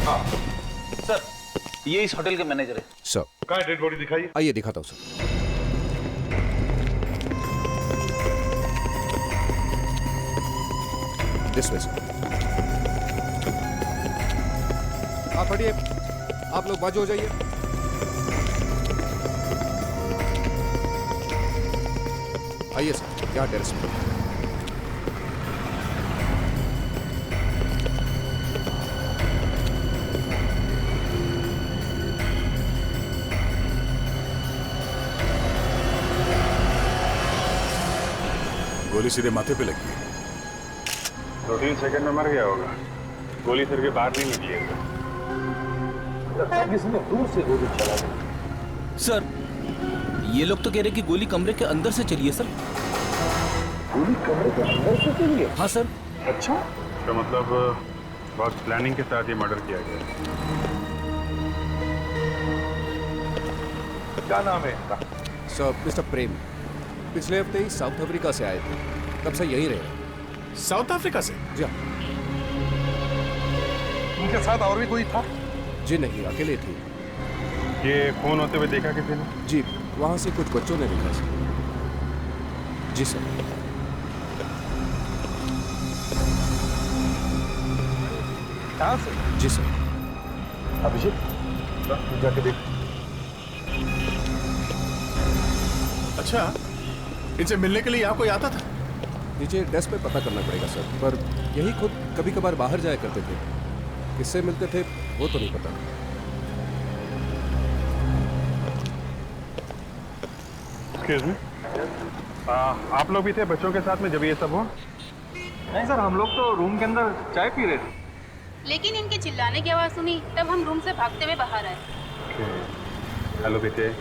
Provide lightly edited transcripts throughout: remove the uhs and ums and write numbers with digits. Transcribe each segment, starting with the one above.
हाँ सर, ये इस होटल के मैनेजर है। सर कहाँ है डेड बॉडी दिखाइए। आइए दिखाता हूँ सर। This way sir. आप हटिए, आप लोग बाजू हो जाइए। आइए सर, यहाँ टेरेस पे। गोली सीधे माथे पे लगी है। 2-3 सेकंड में मर गया होगा। गोली सिर के बाहर नहीं निकली है। किसने दूर से गोली चला दी। सर, ये लोग तो कह रहे कि गोली कमरे के अंदर से चली है सर। गोली कमरे के अंदर से चली है? हाँ सर। अच्छा, तो मतलब बहुत प्लानिंग के साथ ये मर्डर किया गया। क्या नाम है इनका? सर मिस्टर प्रेम पिछले हफ्ते ही साउथ अफ्रीका से आए थे, तब से यहीं रहे। साउथ अफ्रीका से? जी हाँ। उनके साथ और भी कोई था? जी नहीं, अकेले थे। ये फोन होते हुए देखा किसी ने? जी, वहाँ से कुछ बच्चों ने देखा सर। जी सर। कहाँ से? जी सर। अभिषेक, तू जाके देख। अच्छा, इनसे मिलने के लिए यहाँ कोई आता था? नीचे डेस्क पे पता करना पड़ेगा सर, पर यही खुद कभी कभार बाहर जाया करते थे। किससे मिलते थे वो तो नहीं पता। एक्सक्यूज मी, आप लोग भी थे बच्चों के साथ में जब ये सब हुआ? नहीं सर, हम लोग तो रूम के अंदर चाय पी रहे थे। लेकिन इनके चिल्लाने की आवाज़ सुनी तब हम रूम से भागते हुए बाहर आए। हेलो बेटे।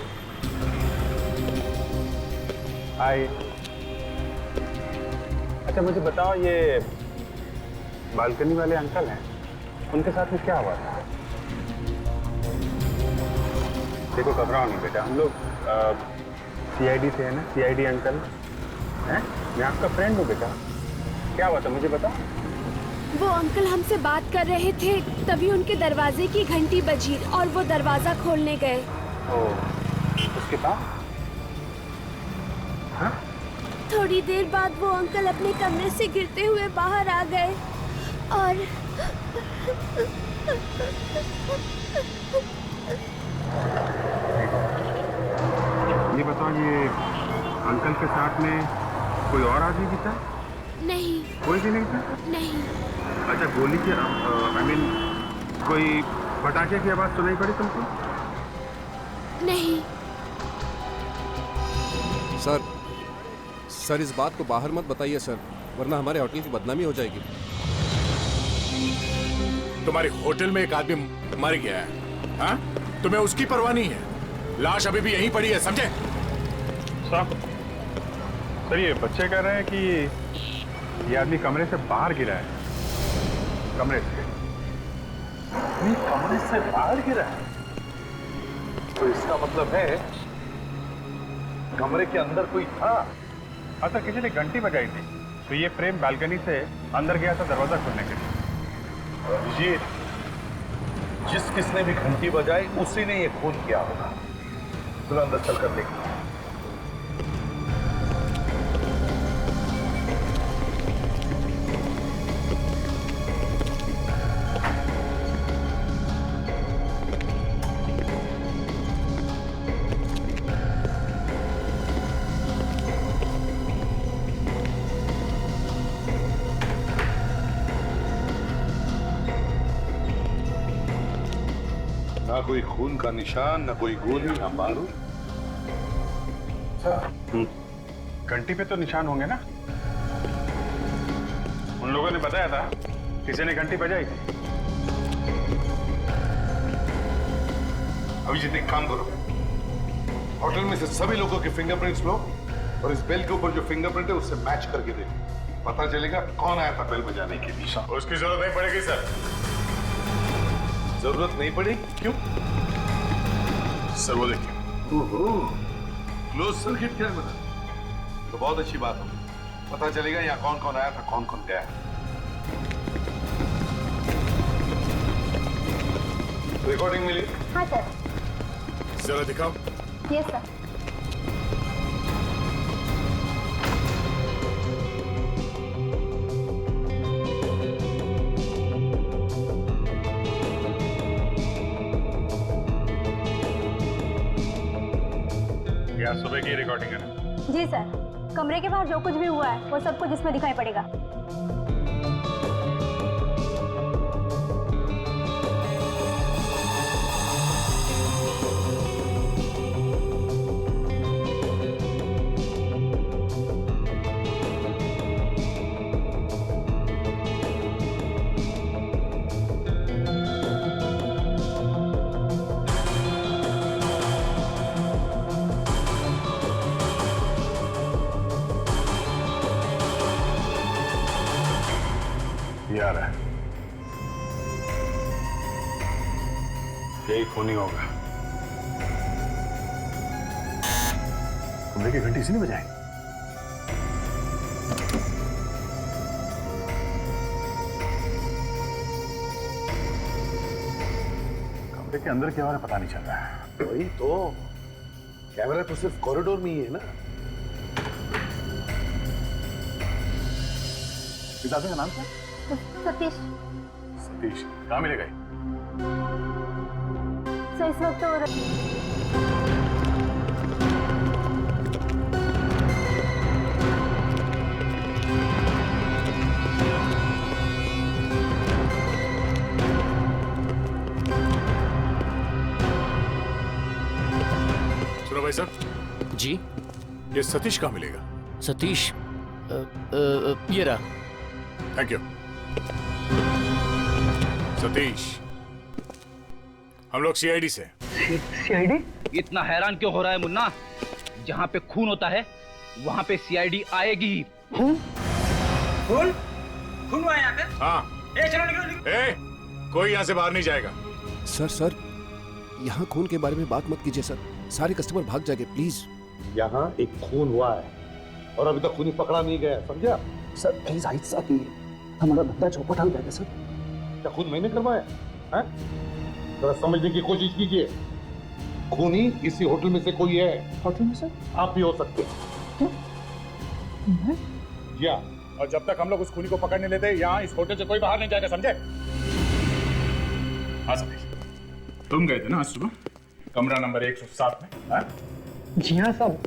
हाय। अच्छा मुझे बताओ, ये बालकनी वाले अंकल हैं, उनके साथ में क्या हुआ था? देखो घबराओ नहीं बेटा, हम लोग सीआईडी से है ना, सीआईडी अंकल हैं। मैं आपका फ्रेंड हूँ बेटा। क्या हुआ था मुझे बताओ। वो अंकल हमसे बात कर रहे थे, तभी उनके दरवाजे की घंटी बजी और वो दरवाजा खोलने गए। उसके बाद? हाँ? थोड़ी देर बाद वो अंकल अपने कमरे से गिरते हुए बाहर आ गए और ये बताओ, ये अंकल के साथ में कोई और आदमी भी था? नहीं। कोई भी नहीं था? नहीं। अच्छा, गोली की आई मीन कोई पटाखे की आवाज सुनाई पड़ी तुमको? नहीं। सर इस बात को बाहर मत बताइए सर, वरना हमारे होटल की बदनामी हो जाएगी। तुम्हारे होटल में एक आदमी मर गया है, हाँ? तुम्हें उसकी परवाह नहीं है। लाश अभी भी यहीं पड़ी है, समझे? साहब, सर ये बच्चे कह रहे हैं कि ये आदमी कमरे से बाहर गिरा है। कमरे से? ये कमरे से बाहर गिरा है? तो इसका मतलब है कमरे के अंदर कोई था। अच्छा, किसी ने घंटी बजाई थी, तो ये प्रेम बालकनी से अंदर गया था दरवाजा खोलने के लिए। ये जिस किसने भी घंटी बजाई उसी ने ये खून किया होगा। चलो अंदर चलकर देखते हैं। ना कोई खून का निशान, ना कोई गोली, ना बारूद। घंटी पे तो निशान होंगे ना? उन लोगों ने बताया था किसी ने घंटी बजाई थी। अभिजीत एक काम करो, होटल में से सभी लोगों के फिंगरप्रिंट्स लो और इस बेल के ऊपर जो फिंगरप्रिंट है उससे मैच करके देखो। पता चलेगा कौन आया था बेल बजाने के लिए। उसकी जरूरत नहीं पड़ेगी सर। जरूरत नहीं पड़ेगी? क्यों? सर वो देखिए। क्लोज सर्किट कैमरा, तो बहुत अच्छी बात होगी। पता चलेगा यहाँ कौन कौन आया था, कौन कौन गया। रिकॉर्डिंग मिली? हाँ सर। जरा दिखाओ। Yes sir. क्या सुबह की रिकॉर्डिंग है ना? जी सर, कमरे के बाहर जो कुछ भी हुआ है वो सब कुछ इसमें दिखाई पड़ेगा। ये आ रहा है। यही खूनी होगा। कमरे की घंटी इसी ने बजाई। कमरे के अंदर क्या हो रहा है पता नहीं चल रहा है। वही तो, कैमरा तो सिर्फ कॉरिडोर में ही है ना। इस आदमी का नाम क्या? सतीश। सतीश। कहाँ मिलेगा ये? सर इस वक्त तो सुनो भाई साहब, जी ये सतीश कहाँ मिलेगा? सतीश ये रहा। Thank you. सतीश, हम लोग सीआईडी से। सीआईडी? इतना हैरान क्यों हो रहा है मुन्ना? जहाँ पे खून होता है वहाँ पे सीआईडी आएगी ही। खून? खून? खून हुआ है यहाँ पे? हाँ। चलो निकलो। कोई यहाँ से बाहर नहीं जाएगा। सर यहाँ खून के बारे में बात मत कीजिए सर, सारे कस्टमर भाग जाएंगे प्लीज। यहाँ एक खून हुआ है और अभी तक खूनी पकड़ा नहीं गया, समझा? सर प्लीज आहिस्ता कीजिए, हमारा बंदा चौपट हो जाएगा सर। क्या खून मैंने करवाया है? जरा समझने की कोशिश कीजिए। खूनी इसी होटल में से कोई है। होटल में सर? आप भी हो सकते हैं। क्या? और जब तक हम लोग उस खूनी को पकड़ नहीं लेते यहाँ इस होटल से कोई बाहर नहीं जाएगा, समझे? हाँ सतीश, तुम गए थे ना आज सुबह कमरा नंबर 107 में? हाँ? जी हाँ साहब,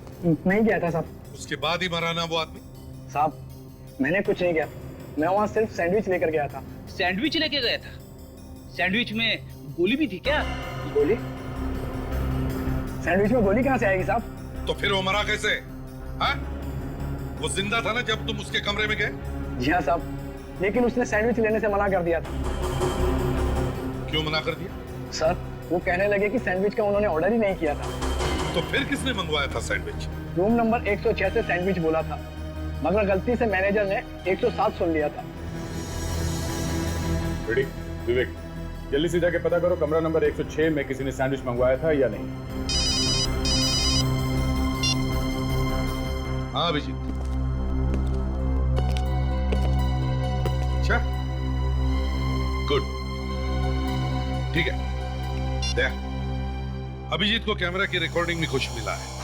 मैं ही गया था साहब। उसके बाद ही मारा ना वो आदमी? साहब मैंने कुछ नहीं किया, मैं वहाँ सिर्फ सैंडविच लेकर गया था। सैंडविच लेके गया था? सैंडविच में गोली भी थी क्या? गोली? सैंडविच में गोली कहाँ से आएगी साहब? तो फिर वो मरा कैसे? हाँ? वो जिंदा था ना जब तुम उसके कमरे में गए? जी हाँ साहब, लेकिन उसने सैंडविच लेने से मना कर दिया था। क्यों मना कर दिया? सर वो कहने लगे कि सैंडविच का उन्होंने ऑर्डर ही नहीं किया था। तो फिर किसने मंगवाया था सैंडविच? रूम नंबर 106 से सैंडविच बोला था, मगर गलती से मैनेजर ने 107 सुन लिया था। विवेक, जल्दी से जाके पता करो कमरा नंबर 106 में किसी ने सैंडविच मंगवाया था या नहीं। हाँ अभिजीत। अच्छा, गुड, ठीक है। देख, अभिजीत को कैमरा की रिकॉर्डिंग में कुछ मिला है।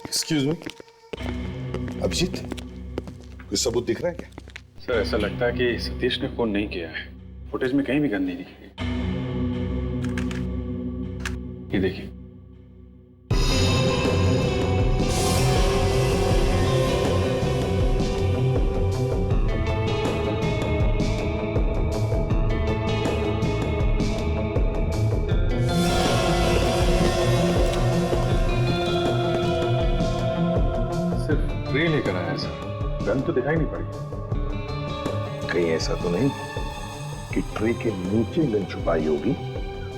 एक्सक्यूज मी, अभिजीत, कोई सबूत दिख रहा है क्या? सर ऐसा लगता है कि सतीश ने फोन नहीं किया है, फुटेज में कहीं भी गन नहीं दिखी। ये देखिए। सिर्फ ट्रे लेकर आया सर, गन तो दिखाई नहीं पड़ी। कहीं ऐसा तो नहीं कि ट्रे के नीचे गन छुपाई होगी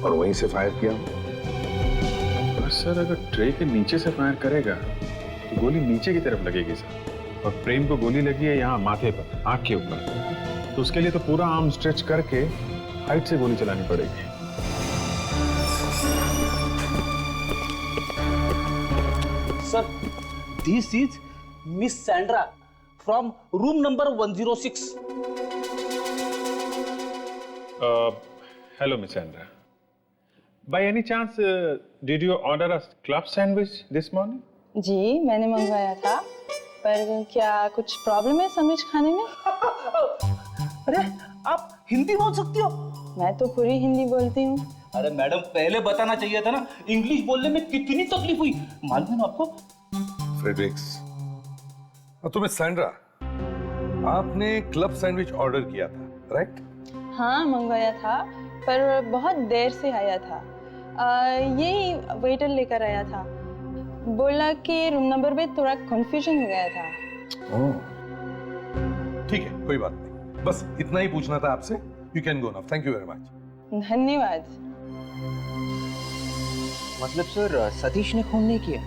और वहीं से फायर किया हो? सर अगर ट्रे के नीचे से फायर करेगा तो गोली नीचे की तरफ लगेगी सर, और प्रेम को गोली लगी है यहाँ माथे पर, आंख के ऊपर, तो उसके लिए तो पूरा आर्म स्ट्रेच करके हाइट से गोली चलानी पड़ेगी। Sir this is miss Sandra from room number 106. Hello, Miss Sandra. By any chance, did you order a club sandwich this morning? जी मैंने मंगवाया था, पर क्या कुछ प्रॉब्लम है सैंडविच खाने में? अरे आप हिंदी बोल सकती हो? मैं तो पूरी हिंदी बोलती हूँ। अरे मैडम पहले बताना चाहिए था ना, इंग्लिश बोलने में कितनी तकलीफ हुई मालूम है ना आपको? फ्रेडरिक्स, तुम्हें सैंड्रा, आपने क्लब सैंडविच ऑर्डर किया था, राइट? हाँ मंगवाया था, पर बहुत देर से आया था। यही वेटर लेकर आया था, बोला कि रूम नंबर में थोड़ा कंफ्यूजन हो गया था। ठीक है, कोई बात नहीं, बस इतना ही पूछना था आपसे। You can go now, thank you very much. धन्यवाद। मतलब सर सतीश ने खून नहीं किया,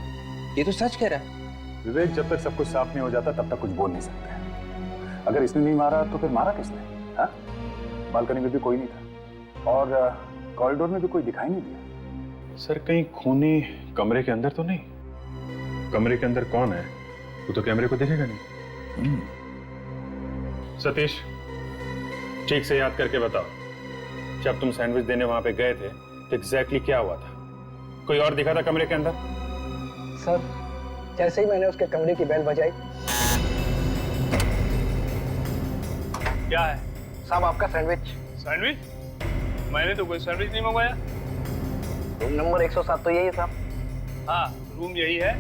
ये तो सच कह रहा है। विवेक, जब तक सब कुछ साफ नहीं हो जाता तब तक कुछ बोल नहीं सकते। अगर इसने नहीं मारा तो फिर मारा किसने? हाँ? बालकनी में भी कोई नहीं था और कॉरिडोर में भी कोई दिखाई नहीं दिया। सर कहीं खूनी कमरे के अंदर तो नहीं? कमरे के अंदर कौन है वो तो कैमरे को दिखेगा नहीं। सतीश, ठीक से याद करके बताओ, जब तुम सैंडविच देने वहां पे गए थे तो एग्जैक्टली क्या हुआ था? कोई और दिखा था कमरे के अंदर? सर जैसे ही मैंने उसके कमरे की बेल बजाई। क्या है साहब आपका सैंडविच? सैंडविच? मैंने तो कोई सैंडविच नहीं मंगवाया। रूम नंबर 107 तो यही है साहब। हाँ रूम यही है,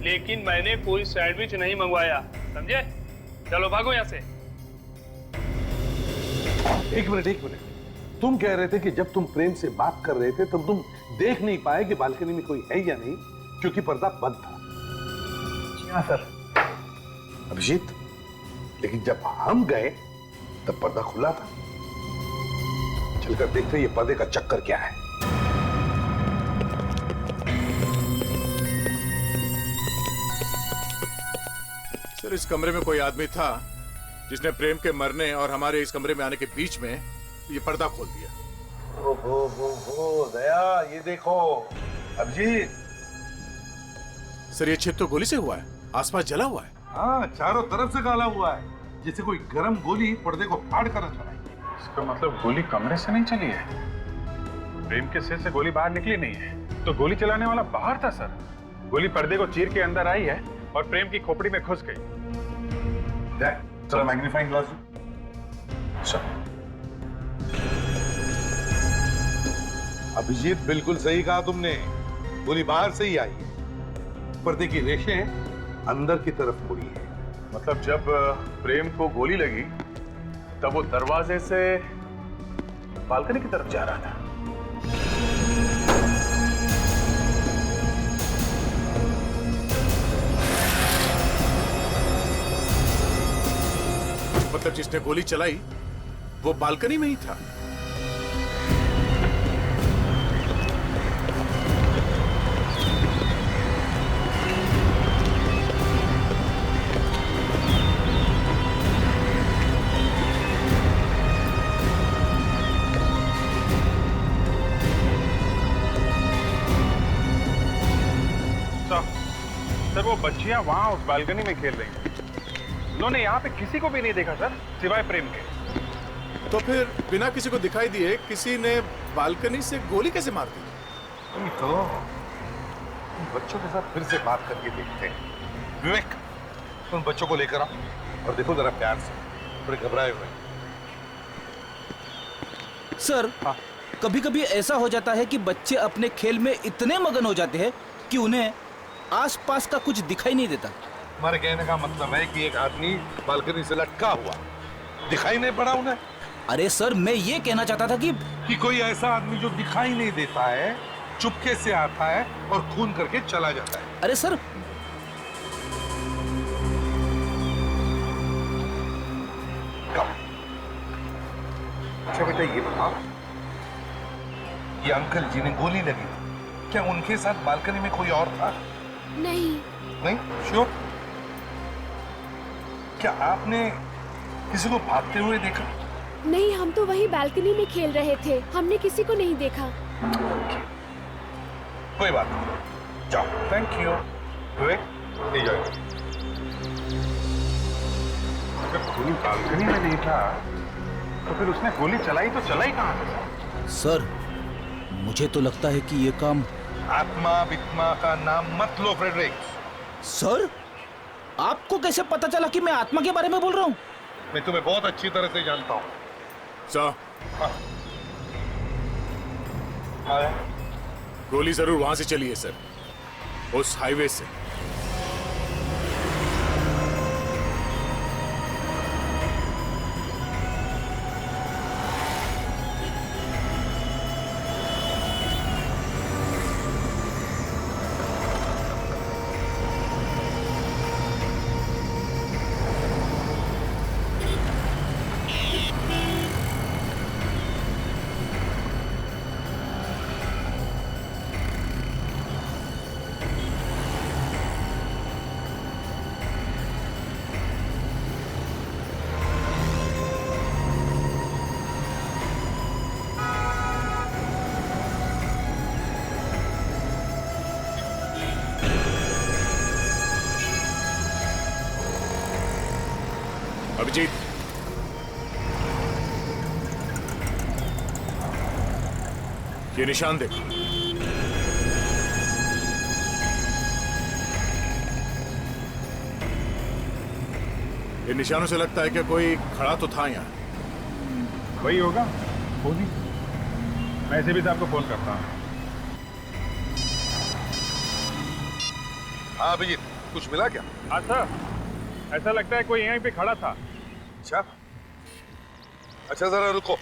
लेकिन मैंने कोई सैंडविच नहीं मंगवाया, समझे? चलो भागो यहाँ से। एक मिनट, तुम कह रहे थे कि जब तुम प्रेम से बात कर रहे थे तब तुम देख नहीं पाए कि बालकनी में कोई है या नहीं, क्योंकि पर्दा बंद था। हाँ सर। अभिजीत, लेकिन जब हम गए तब पर्दा खुला था। चलकर देखते ये पर्दे का चक्कर क्या है। सर इस कमरे में कोई आदमी था जिसने प्रेम के मरने और हमारे इस कमरे में आने के बीच में ये पर्दा खोल दिया। ओ दया, ये देखो अभिजीत। सर ये छेद तो गोली से हुआ है, आसपास जला हुआ है। हाँ, चारों तरफ से काला हुआ है, जैसे कोई गरम गोली पर्दे को फाड़ कर चलाई। इसका मतलब गोली कमरे से नहीं चली है, प्रेम के सिर से गोली बाहर निकली नहीं है, तो गोली चलाने वाला बाहर था सर। गोली पर्दे को चीर के अंदर आई है और प्रेम की खोपड़ी में घुस गई। चलो मैग्नीफाइंग ग्लास। अभिजीत, बिल्कुल सही कहा तुमने, गोली बाहर से ही आई है, पर्दे की रेशें अंदर की तरफ मुड़ी है। मतलब जब प्रेम को गोली लगी तब वो दरवाजे से बालकनी की तरफ जा रहा था। मतलब जिसने गोली चलाई वो बालकनी में ही था। सर वो बच्चियां वहां उस बालकनी में खेल रही हैं। उन्होंने यहाँ पे किसी को भी नहीं देखा सर, सिवाय प्रेम के। तो फिर बिना किसी को दिखाई दिए किसी ने बालकनी से गोली कैसे मार दी? तो बच्चों के साथ फिर से बात करके देखते हैं। विवेक, तुम बच्चों को लेकर आओ और देखो जरा प्यार से, थोड़े घबराए हुए। सर कभी कभी ऐसा हो जाता है कि बच्चे अपने खेल में इतने मगन हो जाते हैं कि उन्हें आसपास का कुछ दिखाई नहीं देता। हमारे कहने का मतलब है कि एक आदमी बालकनी से लटका हुआ दिखाई नहीं पड़ा उन्हें। अरे सर मैं ये कहना चाहता था कि कोई ऐसा आदमी जो दिखाई नहीं देता है, चुपके से आता है और खून करके चला जाता है। अरे सर अच्छा बेटा ये बताओ, ये अंकल जी ने गोली लगी थी, क्या उनके साथ बालकनी में कोई और था? नहीं श्योर? क्या आपने किसी को भागते हुए देखा? नहीं, हम तो वही बालकनी में खेल रहे थे, हमने किसी को नहीं देखा। कोई बात नहीं, जाओ। Thank you. विवेक, ले जाओ। गोली बालकनी में नहीं था तो फिर उसने गोली चलाई तो चलाई कहाँ से? सर मुझे तो लगता है कि ये काम आत्मा बित्मा का नाम मत लो फ्रेडरिक। सर आपको कैसे पता चला कि मैं आत्मा के बारे में बोल रहा हूँ? मैं तुम्हें बहुत अच्छी तरह से जानता हूँ। सर गोली जरूर वहां से चली है सर, उस हाईवे से। अभिजीत, ये निशान देखो। इन निशानों से लगता है कि कोई खड़ा तो था यहाँ। वही होगा, फोन ही। मैं ऐसे भी तो आपको फोन करता हूँ। हाँ अभिजीत, कुछ मिला क्या? हाँ सर, ऐसा लगता है कोई यहीं पे खड़ा था। अच्छा अच्छा, जरा रुको।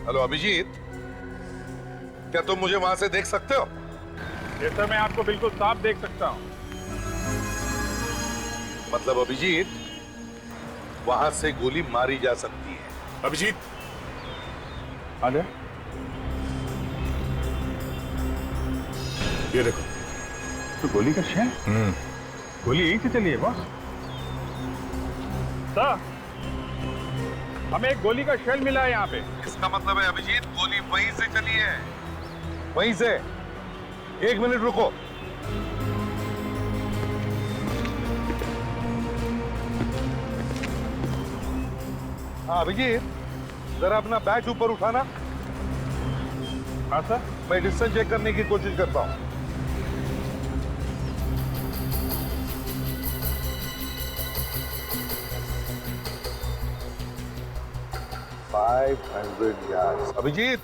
हेलो अभिजीत, क्या तुम मुझे वहां से देख सकते हो? ये सर मैं आपको बिल्कुल साफ देख सकता हूँ। मतलब अभिजीत, वहां से गोली मारी जा सकती है। अभिजीत, अरे ये देखो। तो गोली का शेल? गोली यहीं से चली है बॉस। सर, हमें एक गोली का शेल मिला है यहाँ पे। इसका मतलब है अभिजीत, गोली वहीं से चली है। वहीं से। एक मिनट रुको। हाँ अभिजीत, जरा अपना बैग ऊपर उठाना। हाँ सर। मैं डिस्टेंस चेक करने की कोशिश करता हूँ। यार्ड। अभिजीत,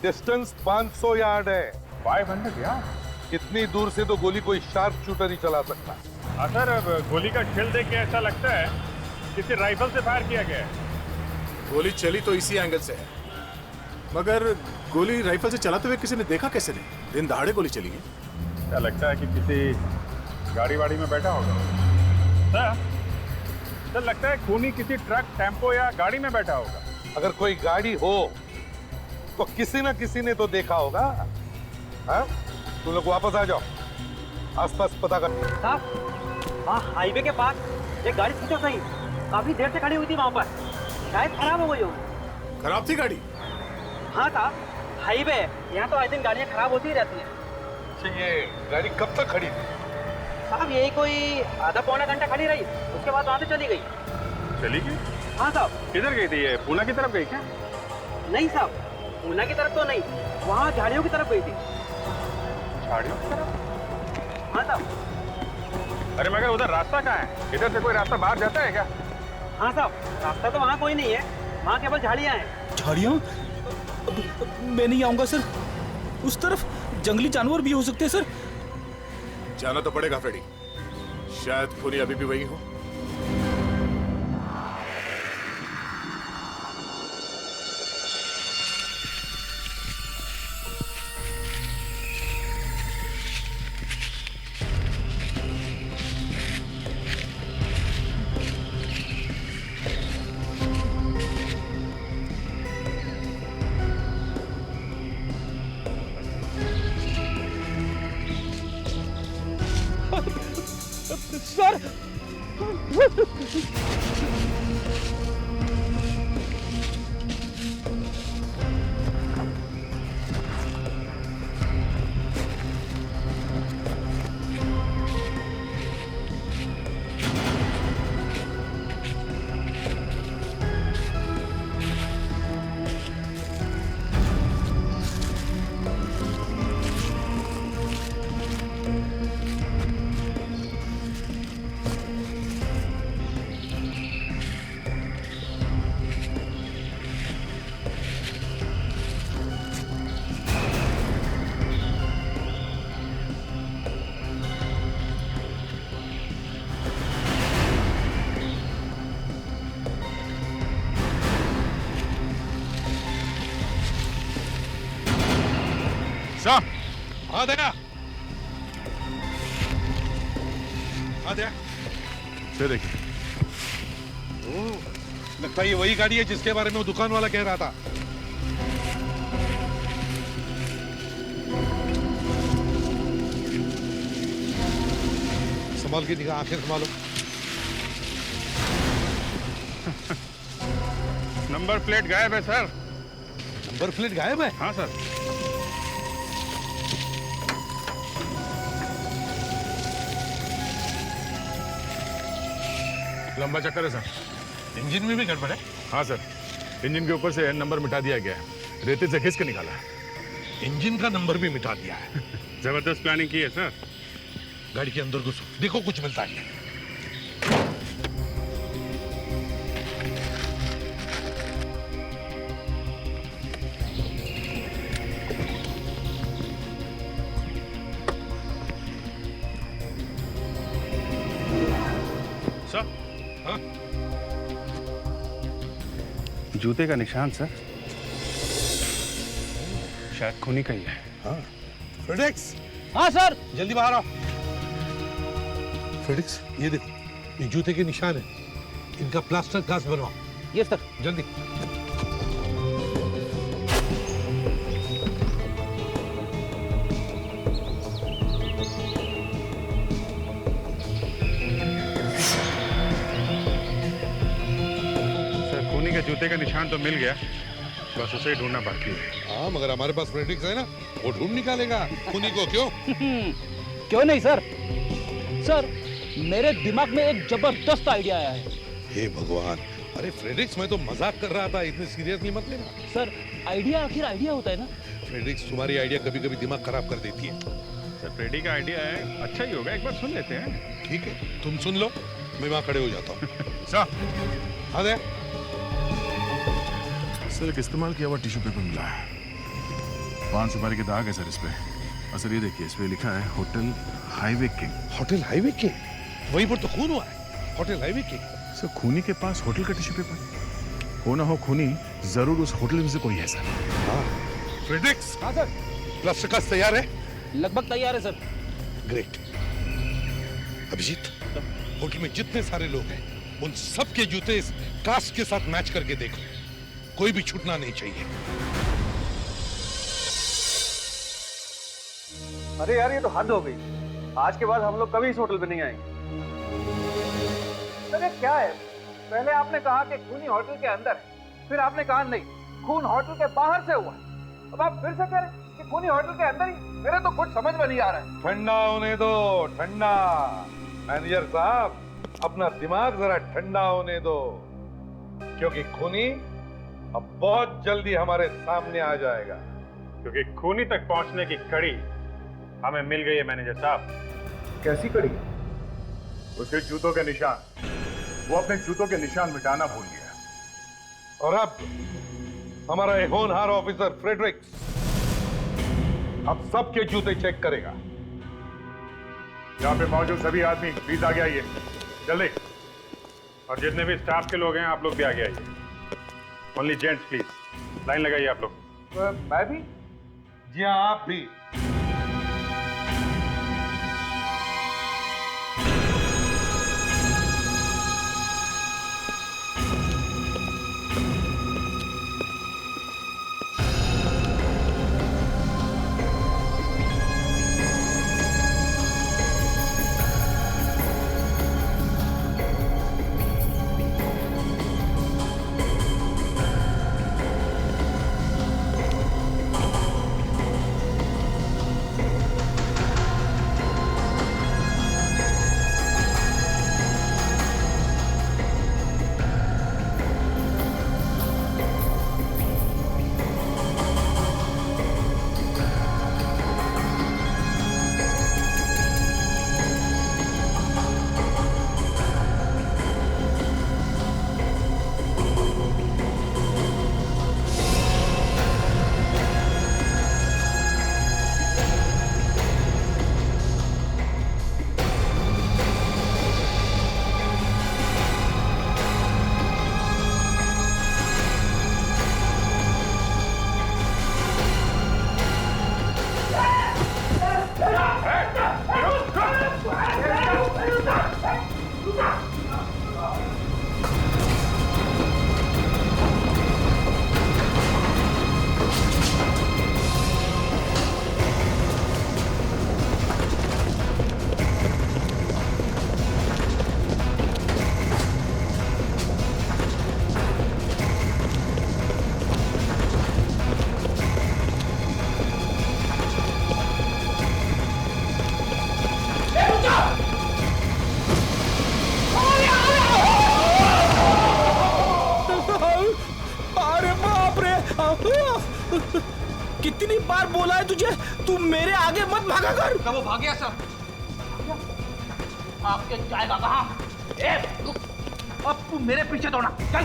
डिस्टेंस 500 यार्ड है। 500 यार्ड? इतनी दूर से तो गोली कोई शार्प शूटर ही चला सकता है। हाँ सर, गोली का शेल देख के ऐसा लगता है किसी राइफल से फायर किया गया है। गोली चली तो इसी एंगल से है, मगर गोली राइफल से चलाते हुए किसी ने देखा कैसे नहीं? दिन दहाड़े गोली चली है। क्या लगता है कि किसी गाड़ी वाड़ी में बैठा होगा? सर लगता है खूनी किसी ट्रक, टेम्पो या गाड़ी में बैठा होगा। अगर कोई गाड़ी हो तो किसी ना किसी ने तो देखा होगा। हाँ? तुम लोग वापस आ जाओ, आसपास पता कर। साहब, वहाँ हाईवे के पास एक गाड़ी पूछो सही, काफी देर से खड़ी हुई थी वहाँ पर। शायद खराब हो गई हो। खराब थी गाड़ी? हाँ साहब, हाईवे यहाँ तो आए दिन गाड़ियाँ खराब होती ही रहती हैं। अच्छा, ये गाड़ी कब तक खड़ी थी? साहब यही कोई आधा पौना घंटा खड़ी रही, उसके बाद वहाँ से चली गई। चली गई? हाँ साहब। किधर गई थी ये? पूना की तरफ गई क्या? नहीं साहब, पूना की तरफ तो नहीं, वहाँ झाड़ियों की तरफ गई थी। झाड़ियों की तरफ? हाँ साहब। अरे मगर उधर रास्ता कहाँ है? इधर से कोई रास्ता बाहर जाता है क्या? हाँ साहब, रास्ता तो वहाँ कोई नहीं है, वहाँ केवल झाड़ियाँ हैं। झाड़ियाँ? मैं नहीं आऊंगा सर, उस तरफ जंगली जानवर भी हो सकते हैं सर। जाना तो पड़ेगा फ्रेडी, शायद खूनी अभी भी वही हो। सर सर हाँ दया, हाँ दया, फिर देखिए, लगता है ये वही गाड़ी है जिसके बारे में वो दुकान वाला कह रहा था। संभाल के दिखा, आंखें संभालो। नंबर प्लेट गायब है सर। नंबर प्लेट गायब है? हाँ सर। लंबा चक्कर है सर। इंजन में भी गड़बड़ है? हाँ सर, इंजन के ऊपर से नंबर मिटा दिया गया है, रेते से खींच के निकाला है। इंजन का नंबर भी मिटा दिया है। जबरदस्त प्लानिंग की है सर। गाड़ी के अंदर घुसो, देखो कुछ मिलता है। सर, हाँ? जूते का निशान सर, शायद खूनी का ही है। हाँ। फ्रेडेक्स। हाँ सर। जल्दी बाहर आओ। फ्रेडेक्स, ये देखो, ये जूते के निशान है, इनका प्लास्टर कास्ट बनवाओ। Yes sir. जल्दी। सर, खूनी के जूते का निशान तो मिल गया, बस उसे ही ढूंढना बाकी है। हाँ, मगर हमारे पास फ्रेडेक्स है ना, वो ढूंढ निकालेगा खूनी को। क्यों? क्यों नहीं सर। सर, मेरे दिमाग में एक जबरदस्त आइडिया आया है। हे भगवान, अरे फ्रेडेक्स, मैं तो मजाक कर रहा था, इतने सीरियसली मत लेना। सर, आइडिया आखिर आइडिया होता है ना। फ्रेडेक्स, तुम्हारी आइडिया कभी कभी दिमाग खराब कर देती है। सर, फ्रेडी का आइडिया है, अच्छा ही होगा, एक बार सुन लेते हैं। ठीक है, तुम सुन लो, मैं वहां खड़े हो जाता हूँ। सर, हाँ दे। सर, एक इस्तेमाल किया हुआ टिश्यू पेपर मिला है, 5 सुपारी के दाग है सर इस पे। और सर ये देखिए, इस पे लिखा है hotel highway king. Hotel highway king? वहीं पर तो खून हुआ है, होटल हाईवे किंग। सर, खूनी के पास होटल का टिश्यू पेपर हो ना हो, खूनी जरूर उस होटल में से कोई है सर। हाँ। फ्रेडेक्स। हाँ सर। प्लास्टर कास्ट तैयार है? लगभग तैयार है सर। ग्रेट। अभिजीत, होटल में जितने सारे लोग हैं, उन सब के जूते इस कास्ट के साथ मैच करके देखो, कोई भी छूटना नहीं चाहिए। अरे यार, ये तो हद हो गई। आज के बाद हम लोग कभी इस होटल पे नहीं आएंगे। अरे क्या है, पहले आपने कहा कि खूनी होटल के अंदर है, फिर आपने कहा नहीं, खून होटल के बाहर से हुआ है। अब आप फिर से कह रहे हैं कि खूनी होटल के अंदर ही। मेरे तो कुछ समझ में नहीं आ रहा है। ठंडा होने दो, ठंडा। मैनेजर साहब, अपना दिमाग जरा ठंडा होने दो, क्योंकि खूनी अब बहुत जल्दी हमारे सामने आ जाएगा। क्योंकि खूनी तक पहुंचने की कड़ी हमें मिल गई है मैनेजर साहब। कैसी कड़ी? उसके जूतों के निशान। वो अपने जूतों के निशान मिटाना भूल गया। और अब हमारा एक होनहार ऑफिसर फ्रेडरिक्स अब सबके जूते चेक करेगा। यहाँ पे मौजूद सभी आदमी प्लीज आगे आइए, जल्दी। और जितने भी स्टाफ के लोग हैं, आप लोग भी आगे आइए। ओनली जेंट्स प्लीज, लाइन लगाइए आप लोग। मैं भी? जी हाँ, आप भी। मेरे आगे मत भागा कर। वो भाग गया सर। आपके जाएगा कहाँ? ए, रुक। अब तू मेरे पीछे दौड़ा, चल।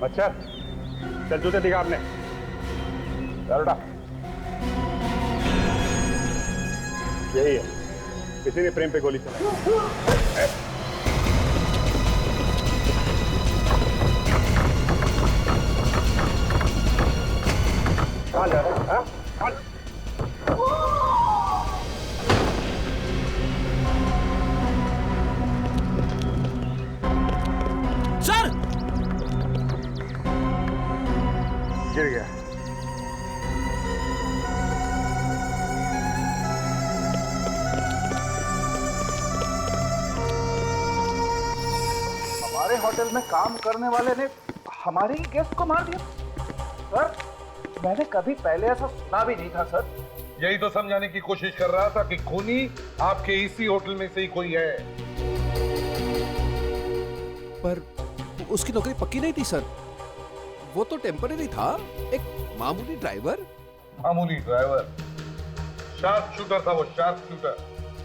अच्छा चल जूते दिखा आपने। चल उठा। यही है, किसी ने प्रेम पे गोली चलाई। कहाँ जा रहा है? हाँ? सर! गिर गया। हमारे होटल में काम करने वाले ने हमारे ही गेस्ट को मार दिया। सर, मैंने कभी पहले ऐसा सुना भी नहीं था सर। यही तो समझाने की कोशिश कर रहा था कि खूनी आपके इसी होटल में से ही कोई है। पर उसकी नौकरी पक्की नहीं थी सर, वो तो टेम्पररी था, एक मामूली ड्राइवर। मामूली ड्राइवर? शार्प शूटर था वो, शार्प शूटर।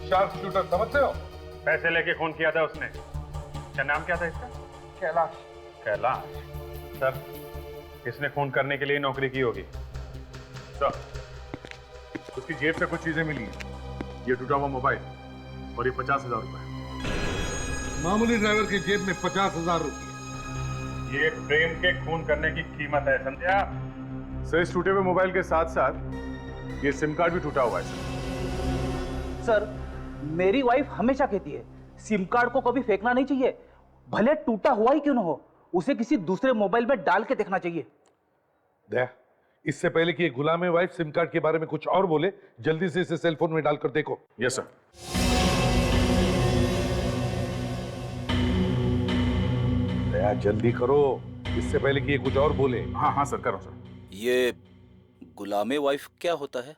शार्प शूटर समझते हो? पैसे लेके खून किया था उसने। क्या नाम क्या था इसका? कैलाश। कैलाश? सर, किसने खून करने के लिए नौकरी की होगी? सर, उसकी जेब से कुछ चीजें मिली हैं। ये टूटा हुआ मोबाइल और ये 50,000 रुपए। मामूली ड्राइवर की जेब में 50,000 रुपए। ये प्रेम के खून करने की कीमत है, समझे आप? सर, इस टूटे हुए मोबाइल के साथ साथ ये सिम कार्ड भी टूटा हुआ है सर, मेरी वाइफ हमेशा कहती है सिम कार्ड को कभी फेंकना नहीं चाहिए, भले टूटा हुआ ही क्यों न हो, उसे किसी दूसरे मोबाइल में डाल के देखना चाहिए। देख, इससे पहले कि ये गुलाम वाइफ सिम कार्ड के बारे में कुछ और बोले, जल्दी से इसे सेल फोन में डालकर देखो। Yes sir. दया, जल्दी करो, इससे पहले कि ये कुछ और बोले। हाँ हाँ सर, करो सर। ये गुलामे वाइफ क्या होता है?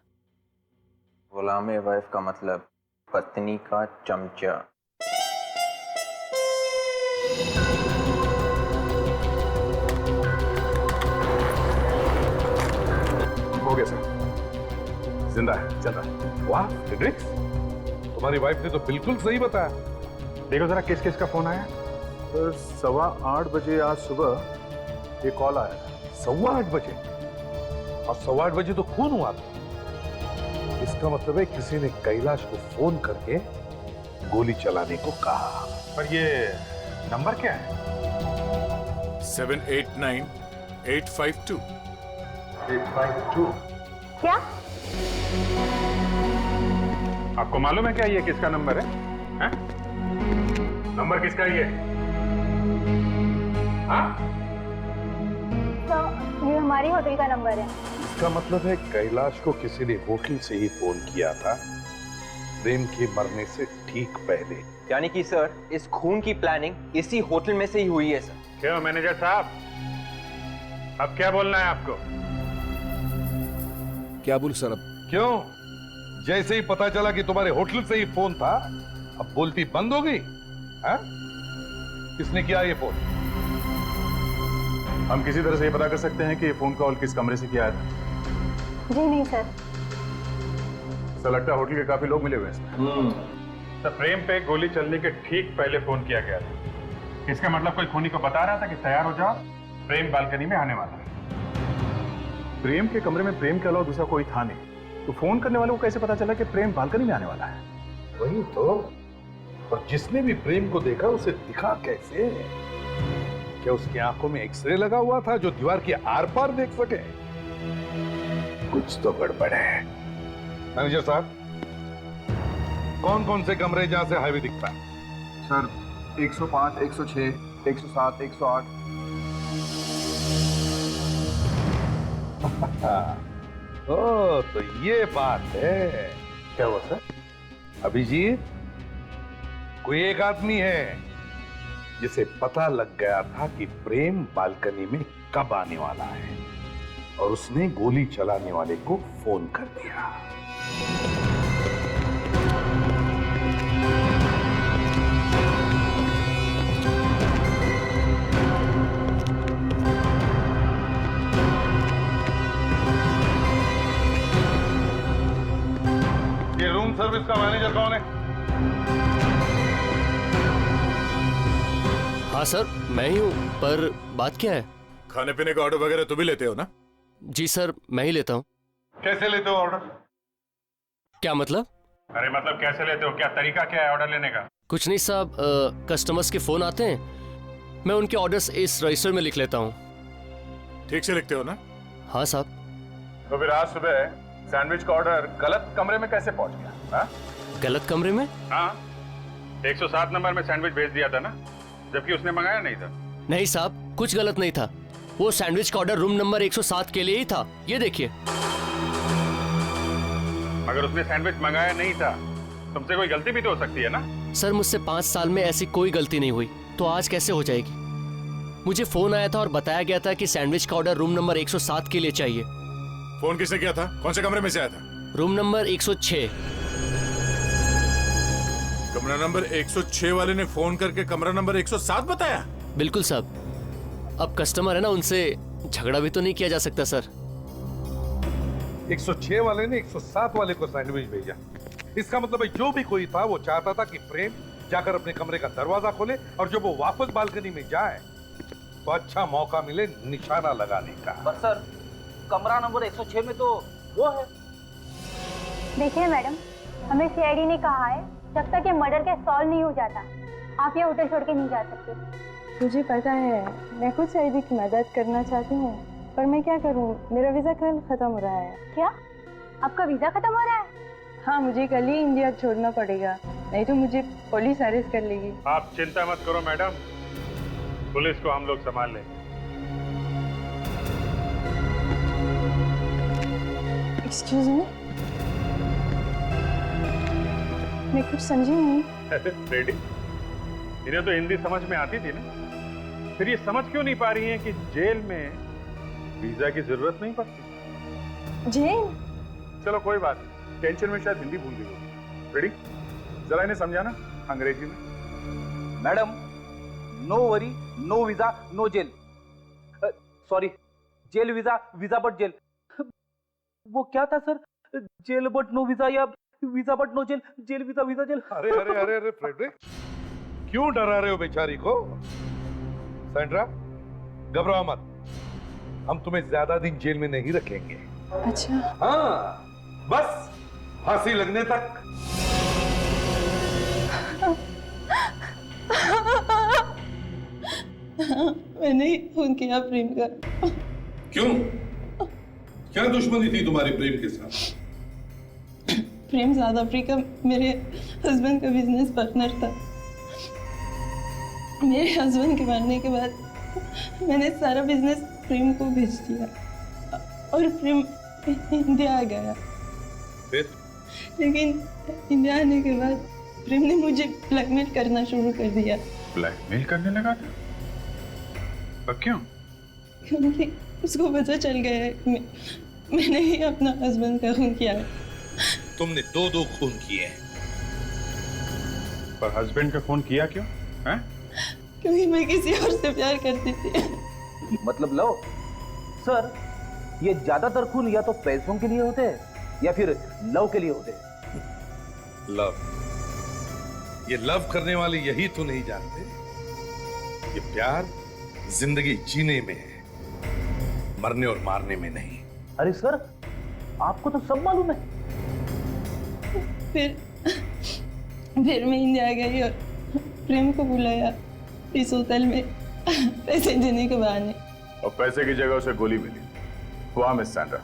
गुलामे वाइफ का मतलब पत्नी का चमचा। हो गया सर, जिंदा है, चल रहा है। वाह फ्रेडरिक्स, तुम्हारी वाइफ ने तो बिल्कुल सही बताया। देखो जरा किस किस का फोन आया। सर, 8:15 बजे आज सुबह ये कॉल आया था। 8:15 बजे? और 8:15 बजे तो खून हुआ था। इसका मतलब है किसी ने कैलाश को फोन करके गोली चलाने को कहा। पर ये नंबर क्या है? 789-852। 852? क्या? आपको मालूम है क्या ये किसका नंबर है? हैं? नंबर किसका ये? हाँ? ये हमारी होटल का नंबर है। इसका मतलब है कैलाश को किसी ने होटल से ही फोन किया था, प्रेम के मरने से ठीक पहले। यानी कि सर, इस खून की प्लानिंग इसी होटल में से ही हुई है सर। क्यों मैनेजर साहब, अब क्या बोलना है आपको? क्या बोल सर अब? क्यों? जैसे ही पता चला कि तुम्हारे होटल से ही फोन था, अब बोलती बंद हो गई? हाँ? किसने किया ये फोन? हम किसी तरह से ये पता कर सकते हैं कि ये फोन कॉल किस कमरे से किया है? जी नहीं सर। सर लगता है होटल के काफी लोग मिले हुए हैं इसमें। सर प्रेम पे गोली चलने के ठीक पहले फोन किया गया था। इसका मतलब कोई खूनी को बता रहा था कि तैयार हो जाओ, प्रेम बालकनी में आने वाला है। प्रेम के कमरे में प्रेम के अलावा दूसरा कोई था नहीं, तो फोन करने वाले को कैसे पता चला कि प्रेम बालकनी में आने वाला है? वही तो। और जिसने भी प्रेम को देखा उसे दिखा कैसे? क्या उसकी आंखों में एक्सरे लगा हुआ था जो दीवार के आर पार देख सके? कुछ तो गड़बड़ है। मैनेजर साहब, कौन कौन से कमरे जहां से हाईवे दिखता है? सर 105, 106, 107, 108। ओ तो ये बात है। क्या हुआ सर? अभिजीत, कोई एक आदमी है जिसे पता लग गया था कि प्रेम बालकनी में कब आने वाला है और उसने गोली चलाने वाले को फोन कर दिया। ये रूम सर्विस का मैनेजर कौन है? हाँ सर, मैं ही हूँ, पर बात क्या है? खाने पीने का ऑर्डर वगैरह तुम भी लेते हो ना? जी सर, मैं ही लेता हूँ। कैसे लेते हो ऑर्डर? क्या मतलब? अरे मतलब कैसे लेते हो? क्या तरीका क्या है ऑर्डर लेने का? कुछ नहीं साहब, कस्टमर्स के फोन आते हैं, मैं उनके ऑर्डर्स इस रजिस्टर में लिख लेता हूँ। ठीक से लिखते हो ना? हाँ साहब। तो फिर आज सुबह सैंडविच का ऑर्डर गलत कमरे में कैसे पहुंच गया? हा? गलत कमरे में? हाँ, 107 नंबर में सैंडविच भेज दिया था ना, जबकि उसने मंगाया नहीं था। नहीं साहब, कुछ गलत नहीं था। वो सैंडविच का ऑर्डर रूम नंबर 107 के लिए ही था, ये देखिए। अगर उसने सैंडविच मंगाया नहीं था, तुमसे कोई गलती भी तो हो सकती है ना? सर मुझसे 5 साल में ऐसी कोई गलती नहीं हुई, तो आज कैसे हो जाएगी? मुझे फोन आया था और बताया गया था कि सैंडविच का ऑर्डर रूम नंबर 107 के लिए चाहिए। फोन किसने किया था? कौन से कमरे में से आया था? Room number 106। कमरा नंबर 106 वाले ने फोन करके कमरा नंबर 107 बताया? बिल्कुल साहब। अब कस्टमर है ना, उनसे झगड़ा भी तो नहीं किया जा सकता सर। 106 वाले ने 107 वाले को सैंडविच भेजा। इसका मतलब है जो भी कोई था वो चाहता था कि प्रेम जाकर अपने कमरे का दरवाजा खोले और जब वो वापस बालकनी में जाए तो अच्छा मौका मिले निशाना लगाने का। पर सर, कमरा नंबर 106 में तो वो है। देखिए मैडम, हमें सीआईडी ने कहा है जब तक ये मर्डर केस सॉल्व नहीं हो जाता आप ये होटल छोड़ के नहीं जा सकते। मुझे पता है, मैं खुद सीआईडी की मदद करना चाहती हूँ, पर मैं क्या करूँ, मेरा वीज़ा कल ख़त्म हो रहा है। क्या? आपका वीज़ा ख़त्म हो रहा है? हाँ, मुझे कल ही इंडिया छोड़ना पड़ेगा, नहीं तो मुझे पुलिस अरेस्ट कर लेगी। आप चिंता मत करो मैडम, पुलिस को हम लोग संभाल लेंगे। एक्सक्यूज मी, मैं कुछ समझी नहीं। रेडी? इन्हें तो हिंदी समझ में आती थी ना, फिर ये समझ क्यों नहीं पा रही हैं कि जेल में वीजा की जरूरत नहीं पड़ती? जेल? चलो कोई बात नहीं, टेंशन में शायद हिंदी भूल गई हो। रेडी? जरा इन्हें समझाना अंग्रेजी में। Madam, no worry, no visa, no jail. Sorry, jail visa, visa but jail. वो क्या था sir? Jail but no visa या visa but no jail, jail visa visa jail. अरे अरे अरे अरे फ्रेडरिक, क्यों डरा रहे हो बेचारी को? सैंड्रा, घबराओ मत, हम तुम्हें ज्यादा दिन जेल में नहीं रखेंगे। अच्छा। हाँ, बस फांसी लगने तक। मैंने ही फोन किया प्रेम का। क्यों? क्या दुश्मनी थी तुम्हारी प्रेम के साथ? प्रेम साउथ अफ्रीका मेरे हस्बैंड का बिजनेस पार्टनर था। मेरे हस्बैंड के मरने के बाद मैंने सारा बिजनेस प्रेम को भेज दिया और प्रेम इंडिया आ गया। फिर? लेकिन इंडिया आने के बाद प्रेम ने मुझे ब्लैकमेल करना शुरू कर दिया। ब्लैकमेल करने लगा था? पर क्यों? क्योंकि उसको पता चल गया है कि मैंने ही अपना हस्बैंड का खून किया है। तुमने दो खून किए हैं। पर हस्बैंड का खून किया क्यों? हैं? क्योंकि मैं किसी और से प्यार करती थी। मतलब लव? सर, ये ज्यादातर खून या तो पैसों के लिए होते हैं या फिर लव के लिए होते हैं। लव? ये लव करने वाले यही तो नहीं जानते ये प्यार जिंदगी जीने में है, मरने और मारने में नहीं। अरे सर, आपको तो सब मालूम है। फिर मैं इंडिया गई और प्रेम को बुलाया इस होटल में पैसे देने के बहाने। और पैसे की जगह उसे गोली मिली। हुआ मिस सैंड्रा,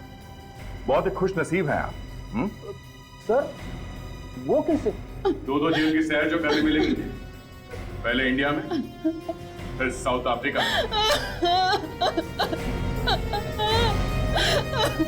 बहुत ही खुश नसीब हैं आप। सर, वो कैसे? दो जेल की सैर जो करने मिलेगी, पहले इंडिया में फिर साउथ अफ्रीका में।